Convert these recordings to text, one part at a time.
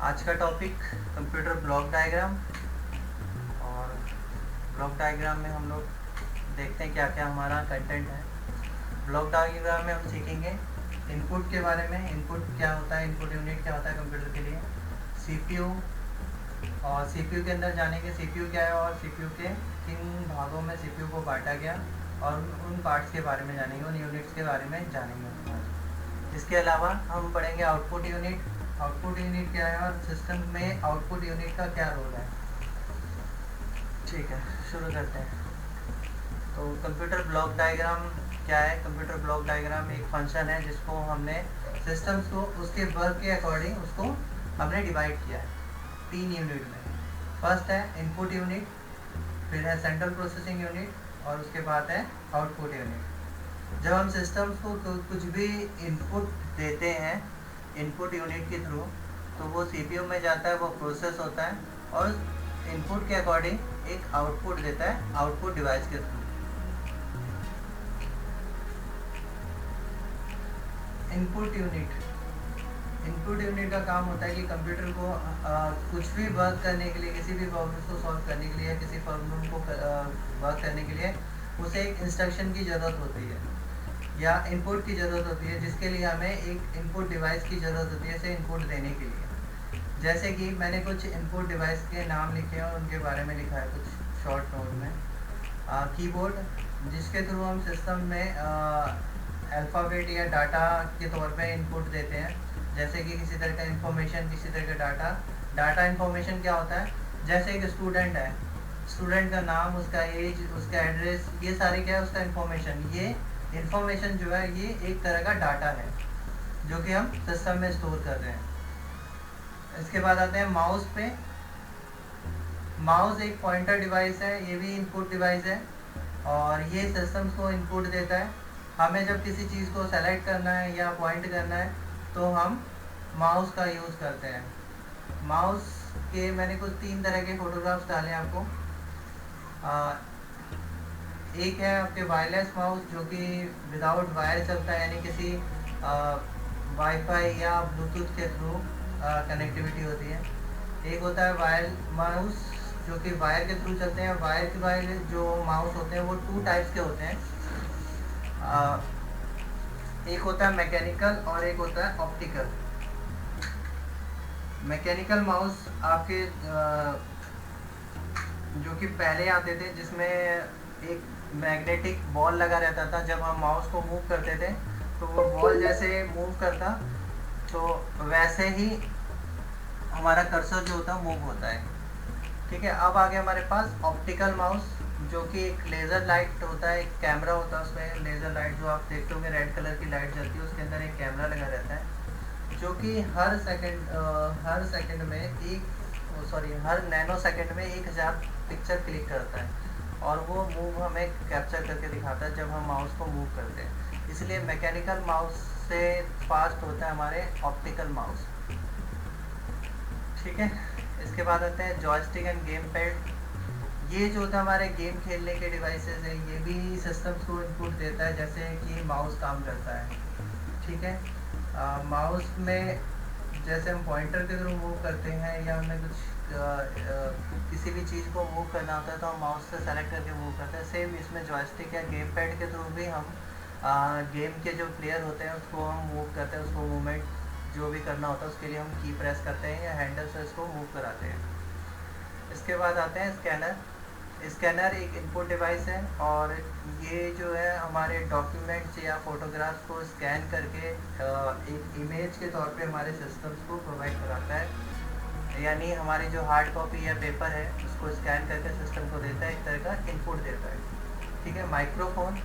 आज का topic computer block diagram. और ब्लॉक डायग्राम में हम लोग देखते हैं क्या क्या हमारा कंटेंट है। ब्लॉक डायग्राम में हम सीखेंगे इनपुट के बारे में, इनपुट क्या होता है, इनपुट यूनिट क्या होता है कंप्यूटर के लिए, सीपीयू, और सीपीयू के अंदर जानेंगे सीपीयू क्या है और सीपीयू के किन भागों में सीपीयू को बांटा गया और उन पार्ट्स के बारे में जानेंगे, उन यूनिट्स के बारे में जानेंगे। इसके अलावा हम पढ़ेंगे आउटपुट यूनिट। आउटपुट यूनिट क्या है और सिस्टम में आउटपुट यूनिट का क्या रोल है। ठीक है, शुरू करते हैं। तो कंप्यूटर ब्लॉक डायग्राम क्या है? कंप्यूटर ब्लॉक डायग्राम एक फंक्शन है जिसको हमने सिस्टम्स को उसके वर्क के अकॉर्डिंग उसको हमने डिवाइड किया है 3 यूनिट में। फर्स्ट है इनपुट यूनिट, फिर है सेंट्रल प्रोसेसिंग यूनिट और उसके बाद है आउटपुट यूनिट। जब हम सिस्टम्स को कुछ भी इनपुट देते हैं इनपुट यूनिट के थ्रू, तो वो सीपीयू में जाता है, वो प्रोसेस होता है और इनपुट के अकॉर्डिंग एक आउटपुट देता है आउटपुट डिवाइस के थ्रू। इनपुट यूनिट का काम होता है कि कंप्यूटर को कुछ भी वर्क करने के लिए, किसी भी प्रॉब्लम को सॉल्व करने के लिए, किसी प्रॉब्लम को वर्क करने के लिए उसे एक इंस्ट्रक्शन की ज़रूरत होती है या इनपुट की ज़रूरत होती है, जिसके लिए हमें एक इनपुट डिवाइस की ज़रूरत होती है इसे इनपुट देने के लिए। जैसे कि मैंने कुछ इनपुट डिवाइस के नाम लिखे हैं और उनके बारे में लिखा है कुछ शॉर्ट नोट में। कीबोर्ड, जिसके थ्रू हम सिस्टम में अल्फ़ाबेट या डाटा के तौर पे इनपुट देते हैं, जैसे कि किसी तरह का इंफॉर्मेशन, किसी तरह का डाटा इंफॉर्मेशन क्या होता है, जैसे एक स्टूडेंट है, स्टूडेंट का नाम, उसका एज, उसका एड्रेस, ये सारे क्या है उसका इंफॉर्मेशन। ये इंफॉर्मेशन जो है ये एक तरह का डाटा है जो कि हम सिस्टम में स्टोर कर रहे हैं। इसके बाद आते हैं माउस पे। माउस एक पॉइंटर डिवाइस है, ये भी इनपुट डिवाइस है और ये सिस्टम्स को इनपुट देता है। हमें जब किसी चीज़ को सेलेक्ट करना है या पॉइंट करना है तो हम माउस का यूज़ करते हैं। माउस के मैंने कुछ 3 तरह के फोटोग्राफ्स डाले आपको। एक है आपके वायरलेस माउस जो कि विदाउट वायर चलता है, यानी किसी वाईफाई या ब्लूटूथ के थ्रू कनेक्टिविटी होती है। एक होता है वायर माउस जो कि वायर के थ्रू चलते हैं। वायर जो माउस होते हैं वो 2 टाइप्स के होते हैं। एक होता है मैकेनिकल और एक होता है ऑप्टिकल। मैकेनिकल माउस आपके जो कि पहले आते थे, जिसमें एक मैग्नेटिक बॉल लगा रहता था। जब हम माउस को मूव करते थे तो वो बॉल जैसे मूव करता, तो वैसे ही हमारा कर्सर जो होता है मूव होता है। ठीक है, अब आ गया हमारे पास ऑप्टिकल माउस, जो कि एक लेज़र लाइट होता है, एक कैमरा होता है उसमें। लेज़र लाइट जो आप देखते होंगे रेड कलर की लाइट जलती है, उसके अंदर एक कैमरा लगा रहता है जो कि हर सेकंड में हर नैनो सेकंड में 1000 पिक्चर क्लिक करता है और वो मूव हमें कैप्चर करके दिखाता है जब हम माउस को मूव करते हैं। इसलिए मैकेनिकल माउस से फास्ट होता है हमारे ऑप्टिकल माउस। ठीक है, इसके बाद आते हैं जॉयस्टिक एंड गेम पैड। ये जो होता है हमारे गेम खेलने के डिवाइसेस हैं, ये भी सिस्टम्स को इनपुट देता है जैसे कि माउस काम करता है। ठीक है, माउस में जैसे हम पॉइंटर के थ्रू मूव करते हैं या हमें कुछ किसी भी चीज़ को मूव करना होता है तो हम माउस से सेलेक्ट करके मूव करते हैं। सेम इसमें जॉयस्टिक या गेम पैड के थ्रू भी हम गेम के जो प्लेयर होते हैं उसको हम मूव करते हैं, उसको मूवमेंट जो भी करना होता है उसके लिए हम की प्रेस करते हैं या हैंडल से इसको मूव कराते हैं। इसके बाद आते हैं स्कैनर। स्कैनर एक इनपुट डिवाइस है और ये जो है हमारे डॉक्यूमेंट्स या फोटोग्राफ्स को स्कैन करके एक इमेज के तौर पे हमारे सिस्टम्स को प्रोवाइड कराता है। यानी हमारी जो हार्ड कॉपी या पेपर है उसको स्कैन करके सिस्टम को देता है, एक तरह का इनपुट देता है। ठीक है, माइक्रोफोन,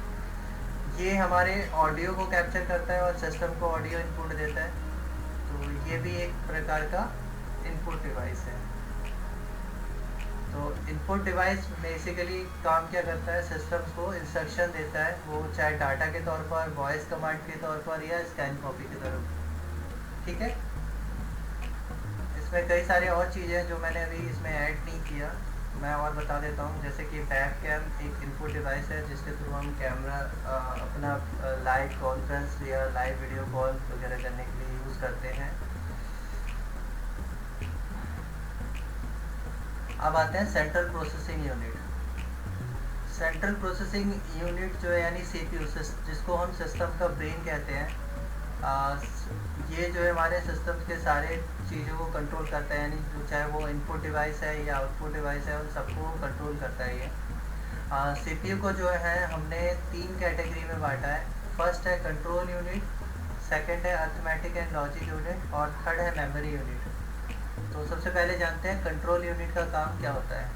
ये हमारे ऑडियो को कैप्चर करता है और सिस्टम को ऑडियो इनपुट देता है, तो ये भी एक प्रकार का इनपुट डिवाइस है। तो इनपुट डिवाइस बेसिकली काम क्या करता है, सिस्टम्स को इंस्ट्रक्शन देता है, वो चाहे डाटा के तौर पर, वॉइस कमांड के तौर पर या स्कैन कॉपी की तरफ। ठीक है, इसमें कई सारी और चीज़ें जो मैंने अभी इसमें ऐड नहीं किया, मैं और बता देता हूँ। जैसे कि बैक कैम एक इनपुट डिवाइस है जिसके थ्रू हम कैमरा अपना लाइव कॉन्फ्रेंस या लाइव वीडियो कॉल वगैरह करने के लिए यूज़ करते हैं। अब आते हैं central processing unit. Central processing unit जो है यानी सीपीयू, जिसको हम सिस्टम का ब्रेन कहते हैं, ये जो है हमारे सिस्टम के सारे चीज़ों को कंट्रोल करता है, यानी चाहे वो इनपुट डिवाइस है या आउटपुट डिवाइस है, उन सबको कंट्रोल करता है ये। सीपीयू को जो है हमने 3 कैटेगरी में बांटा है। फर्स्ट है कंट्रोल यूनिट, सेकंड है अरिथमेटिक एंड लॉजिक यूनिट और थर्ड है मेमोरी यूनिट। तो सबसे पहले जानते हैं कंट्रोल यूनिट का काम क्या होता है।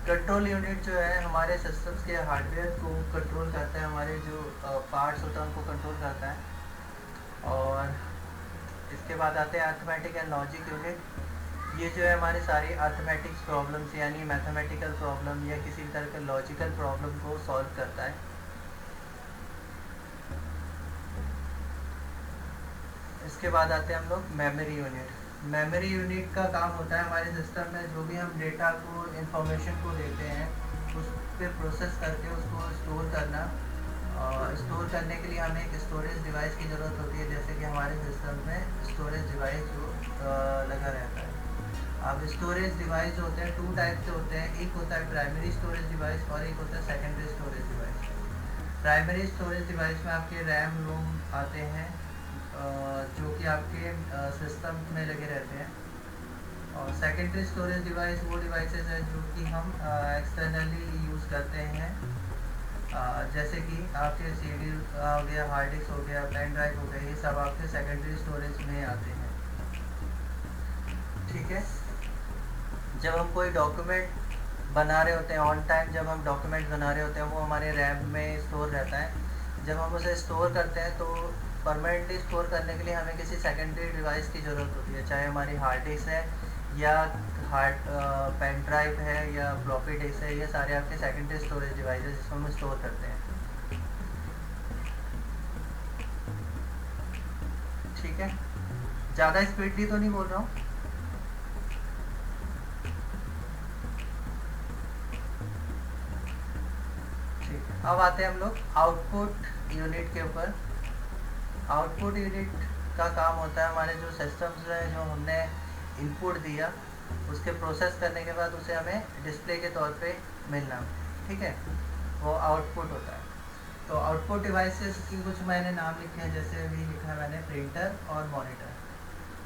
कंट्रोल यूनिट जो है हमारे सिस्टम्स के हार्डवेयर को कंट्रोल करता है, हमारे जो पार्ट्स होता है उनको कंट्रोल करता है। और इसके बाद आते हैं अरिथमेटिक एंड लॉजिक यूनिट। ये जो है हमारी सारी अरिथमेटिक्स प्रॉब्लम्स यानी मैथमेटिकल प्रॉब्लम या किसी भी तरह के लॉजिकल प्रॉब्लम को सॉल्व करता है। इसके बाद आते हैं हम लोग मेमोरी यूनिट। मेमोरी यूनिट का काम होता है हमारे सिस्टम में जो भी हम डेटा को, इंफॉर्मेशन को देते हैं, उस पर प्रोसेस करके उसको स्टोर करना। स्टोर करने के लिए हमें एक स्टोरेज डिवाइस की ज़रूरत होती है, जैसे कि हमारे सिस्टम में स्टोरेज डिवाइस जो लगा रहता है। अब स्टोरेज डिवाइस जो होते हैं 2 टाइप के होते हैं। एक होता है प्राइमरी स्टोरेज डिवाइस और एक होता है secondary storage device. Primary storage device में आपके रैम रोम आते हैं जो कि आपके सिस्टम में लगे रहते हैं। और सेकेंडरी स्टोरेज डिवाइस वो डिवाइसेस हैं जो कि हम एक्सटर्नली यूज़ करते हैं, जैसे कि आपके CD हो गया, हार्ड डिस्क हो गया, पेन ड्राइव हो गया, ये सब आपके सेकेंडरी स्टोरेज में आते हैं। ठीक है। जब हम कोई डॉक्यूमेंट बना रहे होते हैं, ऑन टाइम जब हम डॉक्यूमेंट बना रहे होते हैं, वो हमारे रैम में स्टोर रहता है। जब हम उसे स्टोर करते हैं तो परमानेंटली स्टोर करने के लिए हमें किसी सेकेंडरी डिवाइस की ज़रूरत होती है, चाहे हमारी हार्ड डिस्क है या पेन ड्राइव है या फ्लॉपी डिस्क है। ये सारे आपके सेकेंडरी स्टोरेज डिवाइस है जिसको हम स्टोर करते हैं। ठीक है, ज़्यादा स्पीडली तो नहीं बोल रहा हूँ। ठीक है, अब आते हैं हम लोग आउटपुट यूनिट के ऊपर। आउटपुट यूनिट का काम होता है हमारे जो सिस्टम्स है, जो हमने इनपुट दिया, उसके प्रोसेस करने के बाद उसे हमें डिस्प्ले के तौर पे मिलना। ठीक है, वो आउटपुट होता है। तो आउटपुट डिवाइसेस की कुछ मैंने नाम लिखे हैं, जैसे अभी लिखा है मैंने प्रिंटर और मॉनिटर।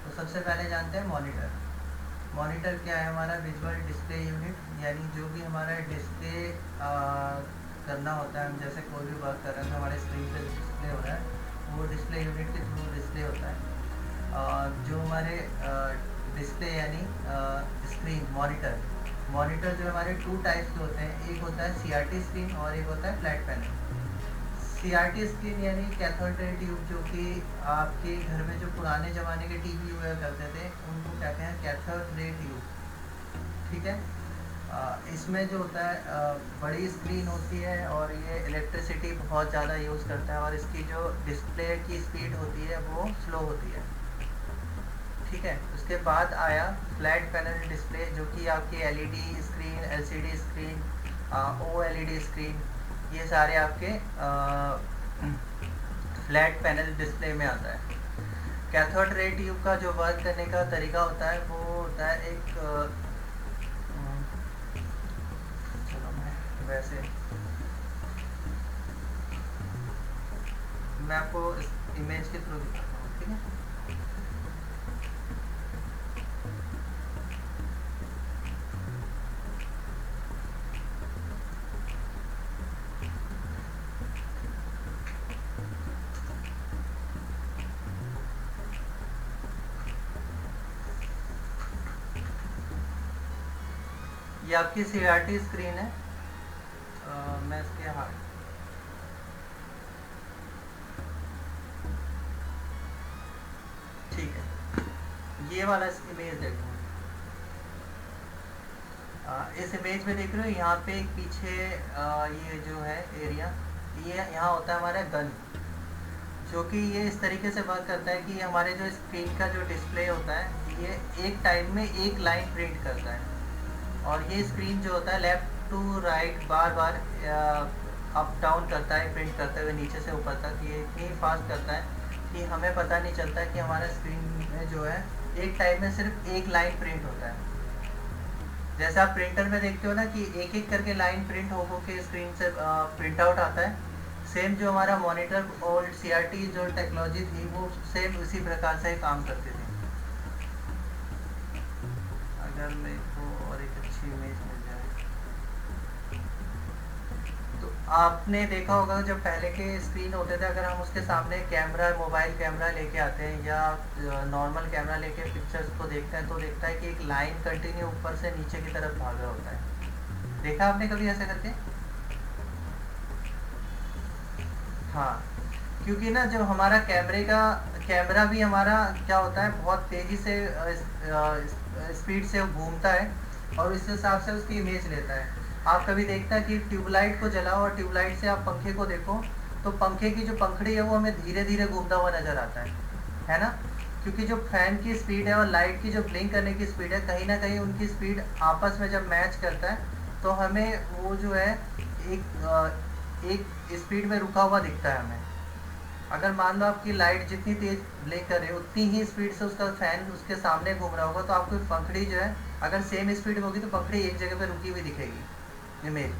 तो सबसे पहले जानते हैं मॉनिटर। मॉनिटर क्या है? हमारा विजुअल डिस्प्ले यूनिट, यानी जो भी हमारा डिस्प्ले करना होता है, हम जैसे कोई भी वर्क कर रहे हैं तो हमारे स्क्रीन पे डिस्प्ले हो रहा है, वो डिस्प्ले यूनिट के थ्रू डिस्प्ले होता है। जो हमारे डिस्प्ले यानी स्क्रीन, मॉनिटर जो हमारे 2 टाइप्स के होते हैं। एक होता है CRT स्क्रीन और एक होता है फ्लैट पैनल। CRT स्क्रीन यानी कैथोड रे ट्यूब, जो कि आपके घर में जो पुराने ज़माने के टीवी हुआ करते थे उनको कहते हैं कैथोड रे ट्यूब। ठीक है, इसमें जो होता है बड़ी स्क्रीन होती है और ये इलेक्ट्रिसिटी बहुत ज़्यादा यूज़ करता है और इसकी जो डिस्प्ले की स्पीड होती है वो स्लो होती है। ठीक है, उसके बाद आया फ्लैट पैनल डिस्प्ले, जो कि आपकी LED screen, LCD screen, OLED screen, ये सारे आपके फ्लैट पैनल डिस्प्ले में आता है। कैथोड रे ट्यूब का जो वर्क करने का तरीका होता है वो होता है एक चलो वैसे मैं आपको इस इमेज के थ्रू दिखाता हूँ। ठीक है, ये आपकी CRT स्क्रीन है। मैं इसके ठीक है, ये वाला इमेज देखो। इस इमेज में देख रहे हो, यहाँ पे एक पीछे ये जो है एरिया, ये यहाँ होता है हमारा गन, जो कि ये इस तरीके से वर्क करता है कि हमारे जो स्क्रीन का जो डिस्प्ले होता है ये एक टाइम में एक लाइन प्रिंट करता है, और ये स्क्रीन जो होता है लेफ़्ट टू राइट बार बार अप डाउन करता है, प्रिंट करते हुए नीचे से ऊपर तक। ये इतनी फास्ट करता है कि हमें पता नहीं चलता कि हमारा स्क्रीन में जो है एक टाइम में सिर्फ एक लाइन प्रिंट होता है। जैसे आप प्रिंटर में देखते हो ना कि एक एक करके लाइन प्रिंट हो के स्क्रीन से प्रिंट आउट आता है, सेम जो हमारा मॉनिटर और सीआरटी जो टेक्नोलॉजी थी वो सेम उसी प्रकार से काम करती थी। अगर मेरे को और एक अच्छी इमेज मिल जाए तो आपने देखा होगा जब पहले के स्क्रीन होते थे, अगर हम उसके सामने कैमरा, मोबाइल कैमरा लेके आते हैं या नॉर्मल कैमरा लेके पिक्चर्स को देखते हैं तो देखता है कि एक लाइन कंटिन्यू ऊपर से नीचे की तरफ भाग रहा होता है। देखा आपने कभी ऐसा करके? हाँ, क्योंकि ना जो हमारा कैमरा भी हमारा क्या होता है, बहुत तेज़ी से स्पीड से घूमता है और इस हिसाब से उसकी इमेज लेता है। आप कभी देखते हैं कि ट्यूबलाइट को जलाओ और ट्यूबलाइट से आप पंखे को देखो तो पंखे की जो पंखड़ी है वो हमें धीरे धीरे घूमता हुआ नज़र आता है ना? क्योंकि जो फैन की स्पीड है और लाइट की जो ब्लिंक करने की स्पीड है, कहीं ना कहीं उनकी स्पीड आपस में जब मैच करता है तो हमें वो जो है एक स्पीड में रुका हुआ दिखता है हमें। अगर मान लो आपकी लाइट जितनी तेज ब्लिंक कर रही है उतनी ही स्पीड से उसका फैन उसके सामने घूम रहा होगा तो आपकी पंखड़ी जो है अगर सेम स्पीड होगी तो पंखड़ी एक जगह पे रुकी हुई दिखेगी इमेज।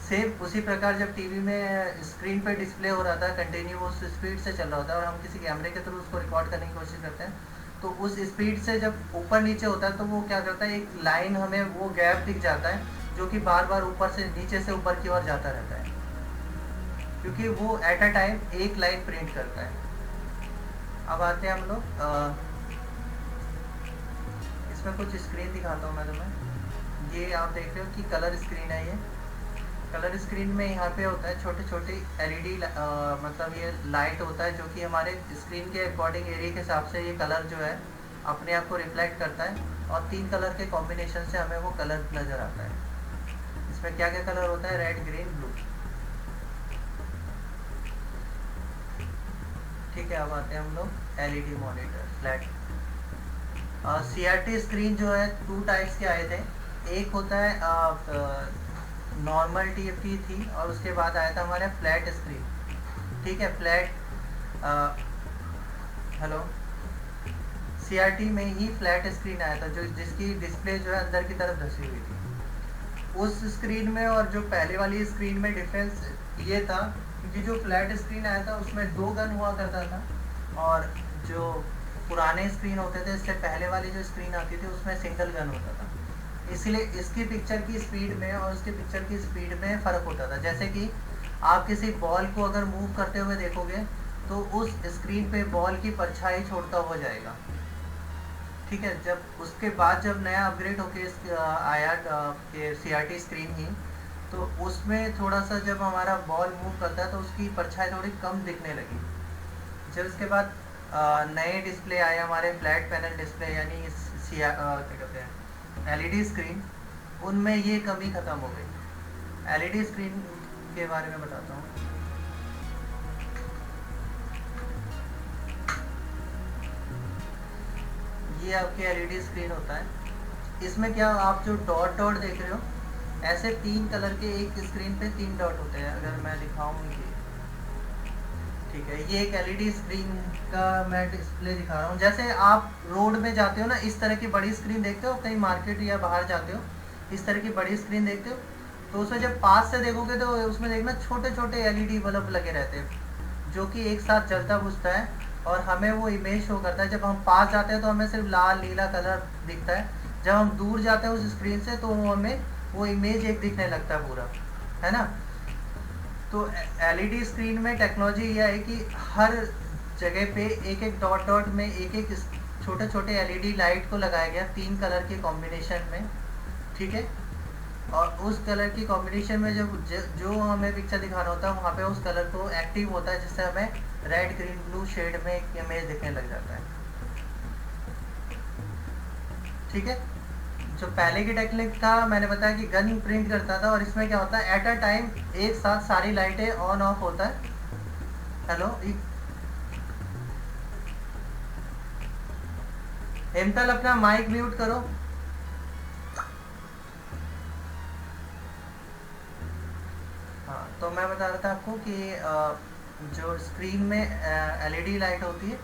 सेम उसी प्रकार जब टीवी में स्क्रीन पे डिस्प्ले हो रहा था कंटिन्यू उस स्पीड से चल रहा होता है और हम किसी कैमरे के थ्रू उसको रिकॉर्ड करने की कोशिश करते हैं तो उस स्पीड से जब ऊपर नीचे होता है तो वो क्या करता है, एक लाइन हमें वो गैप दिख जाता है जो कि बार बार ऊपर से नीचे से ऊपर की ओर जाता रहता है, क्योंकि वो एट अ टाइम एक लाइन प्रिंट करता है। अब आते हैं हम लोग इसमें कुछ स्क्रीन दिखाता हूँ मैं तुम्हें। ये आप देख रहे हो कि कलर स्क्रीन है। ये कलर स्क्रीन में यहाँ पे होता है छोटे छोटे एलईडी, मतलब ये लाइट होता है जो कि हमारे स्क्रीन के अकॉर्डिंग एरिया के हिसाब से ये कलर जो है अपने आप को रिफ्लेक्ट करता है और 3 कलर के कॉम्बिनेशन से हमें वो कलर नज़र आता है। इसमें क्या क्या कलर होता है? Red, green, blue. ठीक है, अब आते हैं हम लोग LED monitor flat. CRT screen जो है 2 टाइप्स के आए थे। एक होता है नॉर्मल टीएफटी थी और उसके बाद आया था हमारे फ्लैट स्क्रीन। ठीक है, फ्लैट हेलो, सीआरटी में ही फ्लैट स्क्रीन आया था जो जिसकी डिस्प्ले जो है अंदर की तरफ धसी हुई थी। उस स्क्रीन में और जो पहले वाली स्क्रीन में डिफरेंस ये था क्योंकि जो फ्लैट स्क्रीन आया था उसमें 2 गन हुआ करता था और जो पुराने स्क्रीन होते थे इससे पहले वाली जो स्क्रीन आती थी उसमें सिंगल गन होता था। इसलिए इसकी पिक्चर की स्पीड में और उसके पिक्चर की स्पीड में फ़र्क होता था। जैसे कि आप किसी बॉल को अगर मूव करते हुए देखोगे तो उस स्क्रीन पे बॉल की परछाई छोड़ता हुआ जाएगा। ठीक है, जब उसके बाद जब नया अपग्रेड होके आया कि सीआरटी स्क्रीन ही, तो उसमें थोड़ा सा जब हमारा बॉल मूव करता है तो उसकी परछाई थोड़ी कम दिखने लगी। जब उसके बाद नए डिस्प्ले आए हमारे फ्लैट पैनल डिस्प्ले यानी क्या कहते हैं एलईडी स्क्रीन, उनमें ये कमी ख़त्म हो गई। एलईडी स्क्रीन के बारे में बताता हूँ। ये आपकी एलईडी स्क्रीन होता है। इसमें क्या आप जो डॉट डॉट देख रहे हो ऐसे 3 कलर के एक स्क्रीन पे 3 डॉट होते हैं। अगर मैं दिखाऊँ ये, ठीक है, ये एक एलईडी स्क्रीन का मैं डिस्प्ले दिखा रहा हूँ। जैसे आप रोड में जाते हो ना, इस तरह की बड़ी स्क्रीन देखते हो, कहीं मार्केट या बाहर जाते हो इस तरह की बड़ी स्क्रीन देखते हो तो उसमें जब पास से देखोगे तो उसमें देखना छोटे छोटे एलईडी बल्ब लगे रहते हैं जो कि एक साथ जलता बुझता है और हमें वो इमेज शो करता है। जब हम पास जाते हैं तो हमें सिर्फ लाल नीला कलर दिखता है, जब हम दूर जाते हैं उस स्क्रीन से तो वो हमें वो इमेज एक दिखने लगता है पूरा, है ना। तो एलईडी स्क्रीन में टेक्नोलॉजी यह है कि हर जगह पे एक एक डॉट डॉट में एक एक छोटे छोटे एलईडी लाइट को लगाया गया 3 कलर के कॉम्बिनेशन में। ठीक है, और उस कलर की कॉम्बिनेशन में जब जो हमें पिक्चर दिखाना होता है वहाँ पे उस कलर को एक्टिव होता है जिससे हमें रेड ग्रीन ब्लू शेड में एक इमेज दिखने लग जाता है। ठीक है, जो पहले की टेक्निक था मैंने बताया कि गन प्रिंट करता था और इसमें क्या होता है एट अ टाइम एक साथ सारी लाइटें ऑन ऑफ होता है। हेलो हेमतल, अपना माइक म्यूट करो। हाँ, तो मैं बता रहा था आपको कि जो स्क्रीन में एलईडी लाइट होती है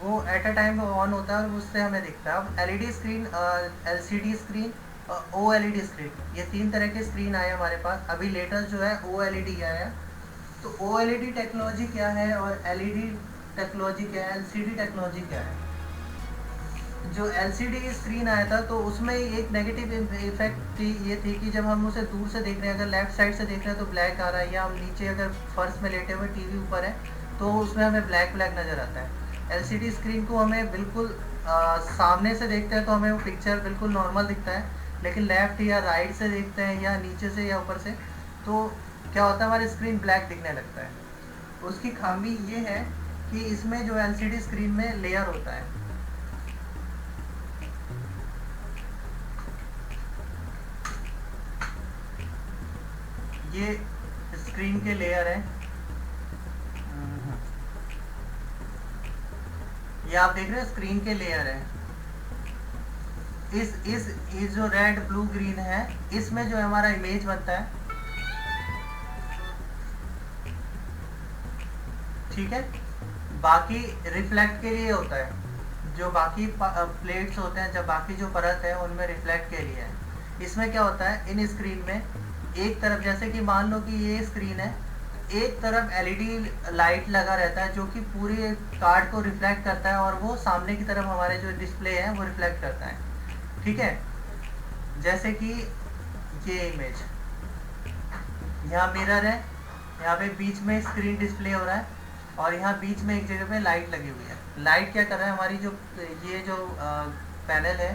वो एट अ टाइम ऑन होता है और उससे हमें दिखता है। अब LED screen LCD screen OLED screen, ये 3 तरह के स्क्रीन आए हमारे पास। अभी लेटेस्ट जो है OLED आया। तो OLED टेक्नोलॉजी क्या है और LED टेक्नोलॉजी क्या है, LCD टेक्नोलॉजी क्या है। जो LCD स्क्रीन आया था तो उसमें एक नेगेटिव इफेक्ट ये थी कि जब हम उसे दूर से देख रहे हैं, अगर लेफ्ट साइड से देख रहे हैं तो ब्लैक आ रहा है, या हम नीचे अगर फर्श में लेटे हुए टीवी ऊपर है तो उसमें हमें ब्लैक ब्लैक नज़र आता है। LCD स्क्रीन को हमें बिल्कुल सामने से देखते हैं तो हमें वो पिक्चर बिल्कुल नॉर्मल दिखता है, लेकिन लेफ़्ट या राइट से देखते हैं या नीचे से या ऊपर से तो क्या होता है, हमारी स्क्रीन ब्लैक दिखने लगता है। उसकी खामी ये है कि इसमें जो LCD स्क्रीन में लेयर होता है, ये स्क्रीन के लेयर है। ये आप देख रहे हैं स्क्रीन के लेयर है। इस जो रेड ब्लू ग्रीन है, इसमें जो हमारा इमेज बनता है, ठीक है, बाकी रिफ्लेक्ट के लिए होता है। जो बाकी प्लेट्स होते हैं, जब बाकी जो परत है उनमें रिफ्लेक्ट के लिए है। इसमें क्या होता है, इन स्क्रीन में एक तरफ, जैसे कि मान लो कि ये स्क्रीन है, एक तरफ LED लाइट लगा रहता है जो कि पूरे कार्ड को रिफ्लेक्ट करता है और वो सामने की तरफ हमारे जो डिस्प्ले है वो रिफ्लेक्ट करता है, ठीक है। जैसे कि ये इमेज, यहाँ मिरर है, यहाँ पे बीच में स्क्रीन डिस्प्ले हो रहा है और यहाँ बीच में एक जगह पे लाइट लगी हुई है। लाइट क्या कर रहा है, हमारी जो ये जो पैनल है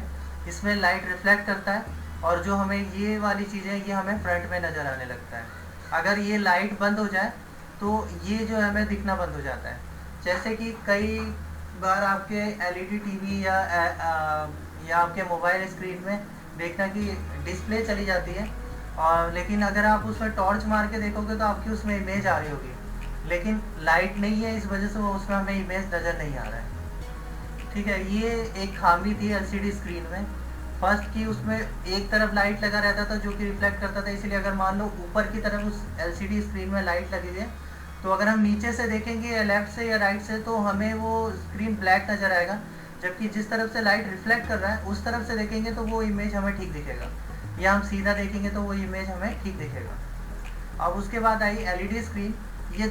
इसमें लाइट रिफ्लेक्ट करता है और जो हमें ये वाली चीज़ें ये हमें फ्रंट में नज़र आने लगता है। अगर ये लाइट बंद हो जाए तो ये जो है हमें दिखना बंद हो जाता है। जैसे कि कई बार आपके LED टीवी या आपके मोबाइल स्क्रीन में देखना कि डिस्प्ले चली जाती है, और लेकिन अगर आप उसमें टॉर्च मार के देखोगे तो आपकी उसमें इमेज आ रही होगी, लेकिन लाइट नहीं है, इस वजह से वो उसमें हमें इमेज नज़र नहीं आ रहा है, ठीक है। ये एक खामी थी LCD स्क्रीन में। फर्स्ट कि उसमें एक तरफ लाइट लगा रहता था जो कि रिफ्लेक्ट करता था, इसलिए अगर मान लो ऊपर की तरफ उस LCD स्क्रीन में लाइट लगी हुई है तो अगर हम नीचे से देखेंगे लेफ्ट से या राइट से तो हमें वो स्क्रीन ब्लैक नज़र आएगा, जबकि जिस तरफ से लाइट रिफ्लेक्ट कर रहा है उस तरफ से देखेंगे तो वो इमेज हमें ठीक दिखेगा, या हम सीधा देखेंगे तो वो इमेज हमें ठीक दिखेगा। अब उसके बाद आई LED स्क्रीन। ये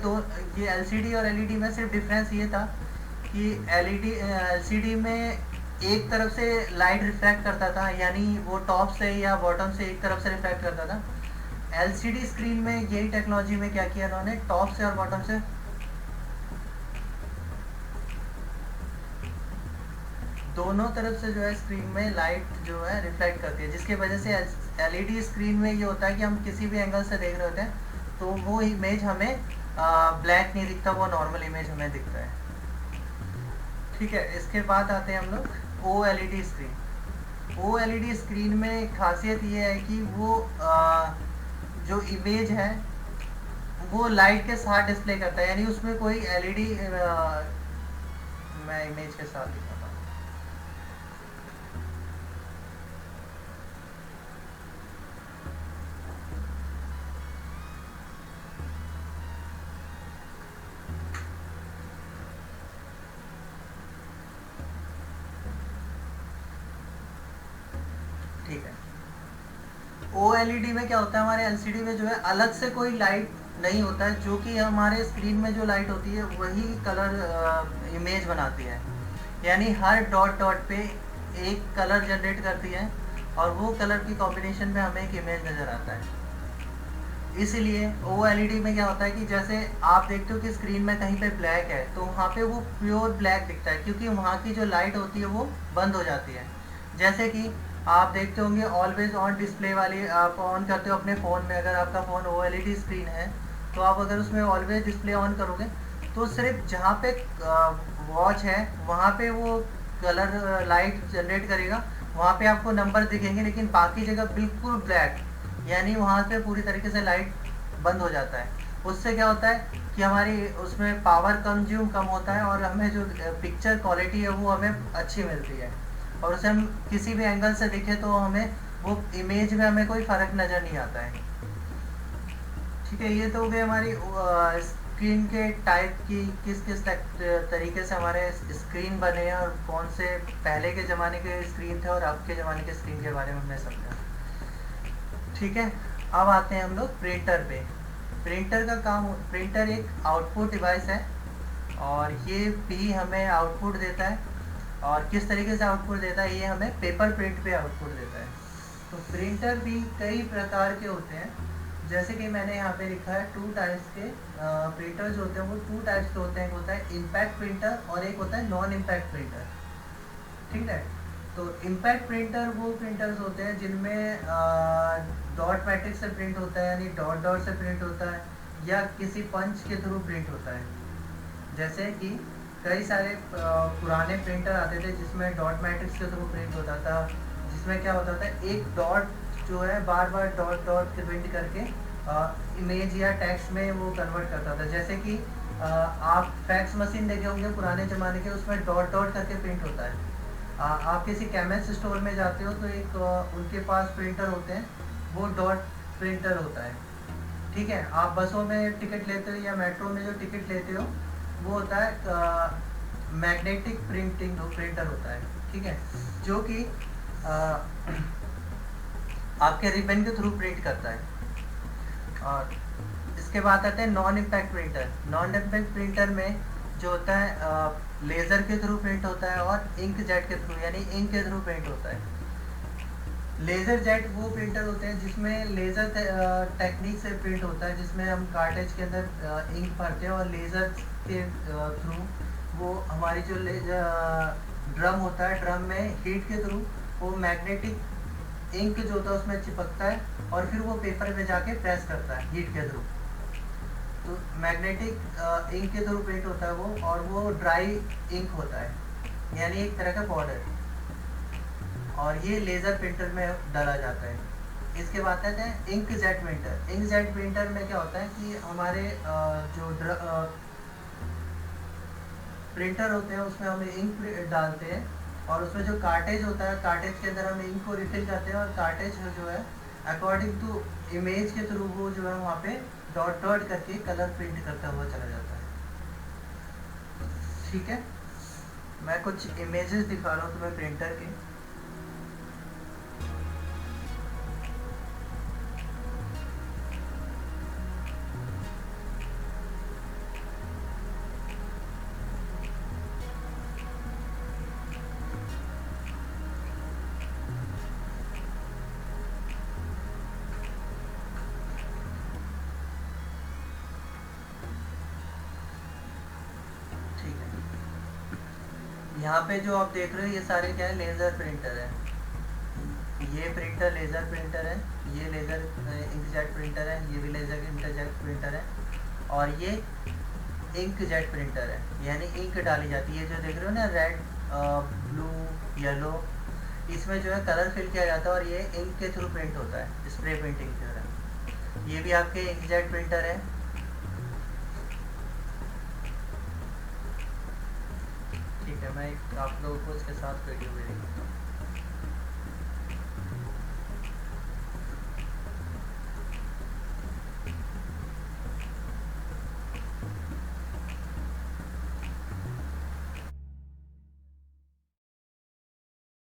LCD और LED में सिर्फ डिफरेंस ये था कि LCD में एक तरफ से लाइट रिफ्लेक्ट करता था, यानी वो टॉप से या बॉटम से एक तरफ से रिफ्लेक्ट करता था। LCD स्क्रीन में यही टेक्नोलॉजी में क्या किया उन्होंने, टॉप से और बॉटम से दोनों तरफ से जो है स्क्रीन में लाइट जो है रिफ्लेक्ट करती है, जिसकी वजह से LED स्क्रीन में ये होता है कि हम किसी भी एंगल से देख रहे होते हैं तो वो इमेज हमें ब्लैक नहीं दिखता, वो नॉर्मल इमेज हमें दिखता है, ठीक है। इसके बाद आते हैं हम लोग OLED स्क्रीन। OLED स्क्रीन में खासियत ये है कि वो जो इमेज है वो लाइट के साथ डिस्प्ले करता है, यानी उसमें कोई LED मैं इमेज के साथ दिखाता हूँ। ठीक है, OLED में क्या होता है, हमारे LCD में जो है अलग से कोई लाइट नहीं होता है, जो कि हमारे स्क्रीन में जो लाइट होती है वही कलर इमेज बनाती है, यानी हर डॉट डॉट पे एक कलर जनरेट करती है और वो कलर की कॉम्बिनेशन में हमें एक इमेज नज़र आता है। इसलिए OLED में क्या होता है कि जैसे आप देखते हो कि स्क्रीन में कहीं पे ब्लैक है तो वहाँ पे वो प्योर ब्लैक दिखता है, क्योंकि वहाँ की जो लाइट होती है वो बंद हो जाती है। जैसे कि आप देखते होंगे ऑलवेज ऑन डिस्प्ले वाली आप ऑन करते हो अपने फ़ोन में, अगर आपका फ़ोन OLED स्क्रीन है तो आप अगर उसमें ऑलवेज डिस्प्ले ऑन करोगे तो सिर्फ जहाँ पे वॉच है वहाँ पे वो कलर लाइट जनरेट करेगा, वहाँ पे आपको नंबर दिखेंगे, लेकिन बाकी जगह बिल्कुल ब्लैक, यानी वहाँ से पूरी तरीके से लाइट बंद हो जाता है। उससे क्या होता है कि हमारी उसमें पावर कंज्यूम कम होता है और हमें जो पिक्चर क्वालिटी है वो हमें अच्छी मिलती है, और उसे हम किसी भी एंगल से देखें तो हमें वो इमेज में हमें कोई फ़र्क नज़र नहीं आता है, ठीक है। ये तो हो गई हमारी स्क्रीन के टाइप की, किस किस तरीके से हमारे स्क्रीन बने हैं और कौन से पहले के ज़माने के स्क्रीन थे और अब के ज़माने के स्क्रीन के बारे में हमने समझा। ठीक है, अब आते हैं हम लोग प्रिंटर पे। प्रिंटर का काम, प्रिंटर एक आउटपुट डिवाइस है और ये भी हमें आउटपुट देता है। और किस तरीके से आउटपुट देता है, ये हमें पेपर प्रिंट पे आउटपुट देता है। तो प्रिंटर भी कई प्रकार के होते हैं, जैसे कि मैंने यहाँ पे लिखा है 2 टाइप्स के प्रिंटर जो होते हैं वो 2 टाइप्स के होते हैं। एक होता है इम्पैक्ट प्रिंटर और एक होता है नॉन इम्पैक्ट प्रिंटर। ठीक है, तो इम्पैक्ट प्रिंटर वो प्रिंटर्स होते हैं जिनमें डॉट मैट्रिक्स से प्रिंट होता है, यानी डॉट डॉट से प्रिंट होता है, या किसी पंच के थ्रू प्रिंट होता है। जैसे कि कई सारे पुराने प्रिंटर आते थे जिसमें डॉट मैट्रिक्स के थ्रू प्रिंट होता था, जिसमें क्या होता था, एक डॉट जो है बार बार डॉट डॉट प्रिंट करके इमेज या टेक्स्ट में वो कन्वर्ट करता था। जैसे कि आप फैक्स मशीन देखे होंगे पुराने ज़माने के, उसमें डॉट डॉट करके प्रिंट होता है। आप किसी केमिस्ट स्टोर में जाते हो तो एक उनके पास प्रिंटर होते हैं, वो डॉट प्रिंटर होता है। ठीक है, आप बसों में टिकट लेते हो या मेट्रो में जो टिकट लेते हो वो होता है मैग्नेटिक प्रिंटिंग प्रिंटर होता है। ठीक है, जो कि आपके रिबन के थ्रू प्रिंट करता है। और इसके बाद आते हैं non impact printer. Non impact printer में जो होता है लेज़र के थ्रू प्रिंट होता है और इंक जेट के थ्रू, यानी इंक के थ्रू प्रिंट होता है। लेज़र जेट वो प्रिंटर होते हैं जिसमें लेज़र टेक्निक से प्रिंट होता है, जिसमें हम कार्टेज के अंदर इंक भरते हैं और लेज़र के थ्रू वो हमारी जो ड्रम होता है, ड्रम में हीट के थ्रू वो मैग्नेटिक इंक जो होता है उसमें चिपकता है और फिर वो पेपर में जाके प्रेस करता है हीट के थ्रू। तो मैग्नेटिक इंक के थ्रू प्रिंट होता है वो, और वो ड्राई इंक होता है, यानी एक तरह का पाउडर, और ये लेज़र प्रिंटर में डाला जाता है। इसके बाद आते हैं ink jet printer. Ink jet printer में क्या होता है कि हमारे जो प्रिंटर होते हैं उसमें हम इंक डालते हैं और उसमें जो कार्टेज होता है, कार्टेज के अंदर हम इंक को रिफिल करते हैं और कार्टेज जो है अकॉर्डिंग टू इमेज के थ्रू वो जो है वहाँ पे डॉट डॉट करके कलर प्रिंट करता हुआ चला जाता है। ठीक है, मैं कुछ इमेजेस दिखा रहा हूँ तुम्हें प्रिंटर के। यहाँ पे जो आप देख रहे हो ये सारे क्या है, लेज़र प्रिंटर है। ये प्रिंटर लेज़र प्रिंटर है, ये लेज़र इंकजेट प्रिंटर है, ये भी लेज़र इंटरजेट प्रिंटर है, और ये इंकजेट प्रिंटर है, यानी इंक डाली जाती है। जो देख रहे हो ना रेड ब्लू येलो, इसमें जो है कलर फिल किया जाता है और ये इंक के थ्रू प्रिंट होता है, स्प्रे प्रिंटिंग की तरह। ये भी आपके इंकजेट प्रिंटर है। ठीक है, मैं आप लोगों को इसके साथ वीडियो भी दिखाता हूँ।